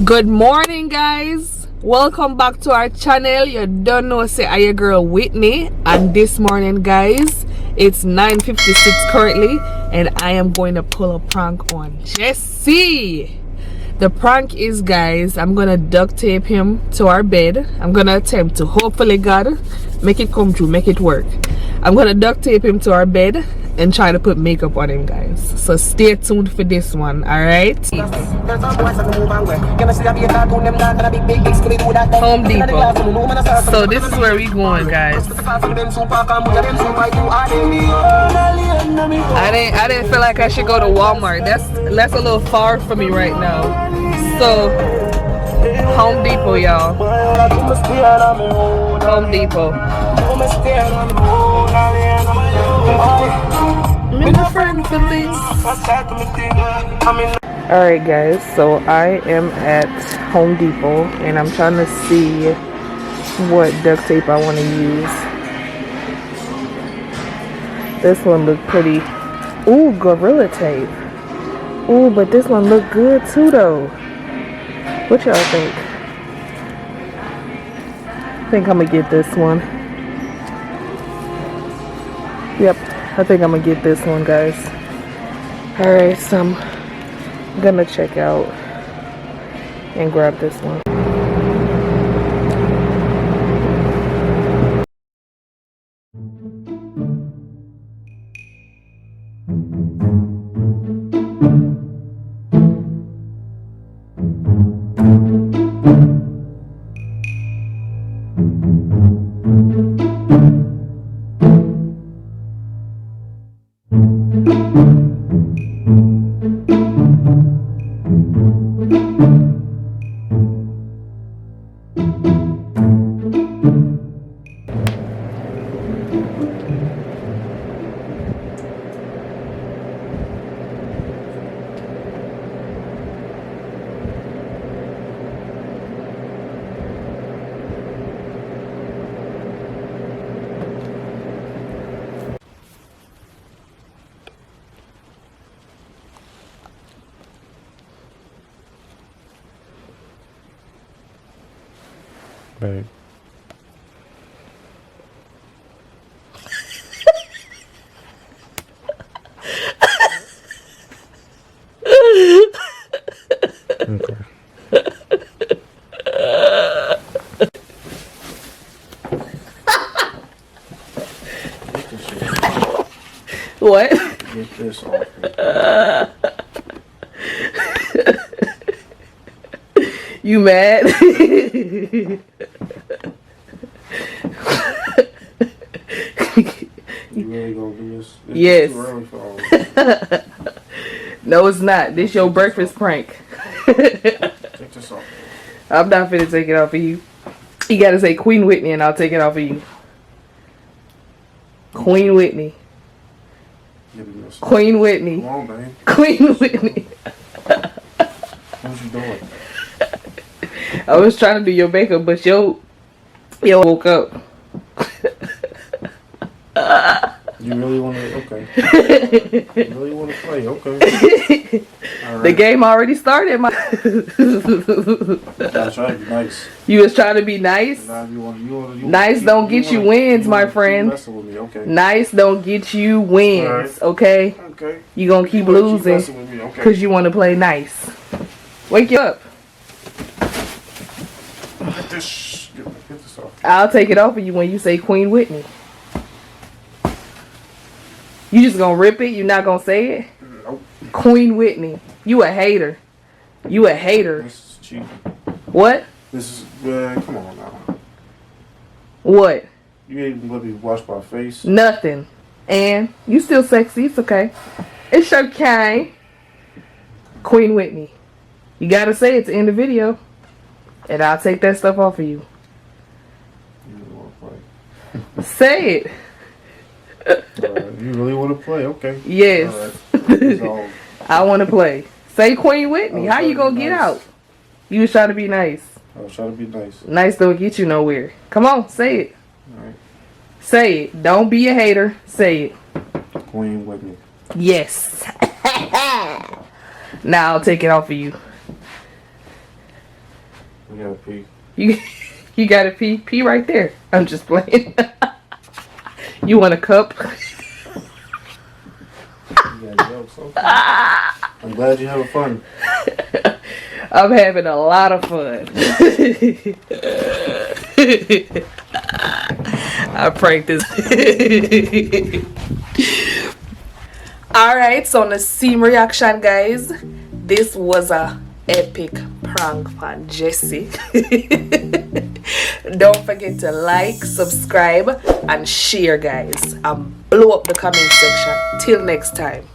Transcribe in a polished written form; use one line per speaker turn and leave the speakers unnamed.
Good morning, guys. Welcome back to our channel. You don't know, say I your girl Whitney, and this morning, guys, it's 9:56 currently, and I am going to pull a prank on Jessie. The prank is, guys, I'm gonna duct tape him to our bed. I'm gonna attempt to, hopefully God, make it come true, make it work. I'm gonna duct tape him to our bed and try to put makeup on him, guys. So stay tuned for this one, alright? Home Depot. So this is where we going, guys. I didn't feel like I should go to Walmart. That's a little far for me right now. So Home Depot, y'all. Home Depot. Alright, guys, so I am at Home Depot and I'm trying to see what duct tape I want to use. This one look pretty. Ooh, Gorilla Tape. Ooh, but this one look good too though. What y'all think? I think I'm gonna get this one. Yep, I think I'm gonna get this one, guys. Alright, so I'm gonna check out and grab this one.
Babe. Okay.
What?
Get this off.
You mad?
You really gonna do this?
Yes.
Too early for all this.
No, it's not. This your breakfast prank.
Take this off.
I'm not finna take it off of you. You gotta say Queen Whitney and I'll take it off of you. Queen Whitney.
Give me this.
Queen Whitney.
Come on, babe.
Queen Whitney.
What you doing?
I was trying to do your makeup, but yo woke up.
You really want to? Okay. You really want to play? Okay. All right.
The game already started.
I try to be nice.
You was trying to be nice.
Nah,
Nice don't get you wins, my friend.
Messing with me, okay.
Nice don't get you wins,
Right.
okay?
Okay.
You gonna keep
You
losing
messing with me, okay.
because you want to play nice. Wake you up.
Get this off.
I'll take it off of you when you say Queen Whitney. You just gonna rip it? You not gonna say it?
Nope.
Queen Whitney. You a hater. You a hater.
This is cheating.
What?
This is come on now.
What?
You ain't even let me wash my face.
Nothing. And you still sexy. It's okay. It's okay. Queen Whitney. You gotta say it to end the video. And I'll take that stuff off of you.
You really want to play?
Say it.
You really want to play? Okay.
Yes.
All right. So,
I want to play. Say Queen Whitney. How you gonna get
nice.
out? You was trying to be nice.
I was trying to be nice.
Nice don't get you nowhere. Come on, say it.
All right.
Say it. Don't be a hater. Say it.
Queen Whitney.
Yes. Now I'll take it off of you.
We gotta pee.
You gotta pee? Pee right there. I'm just playing. You want a cup?
I'm glad you're having fun.
I'm having a lot of fun. I pranked this. Alright, so on the same reaction, guys. This was a epic prank on Jessie. Don't forget to like, subscribe, and share, guys. And blow up the comment section. Till next time.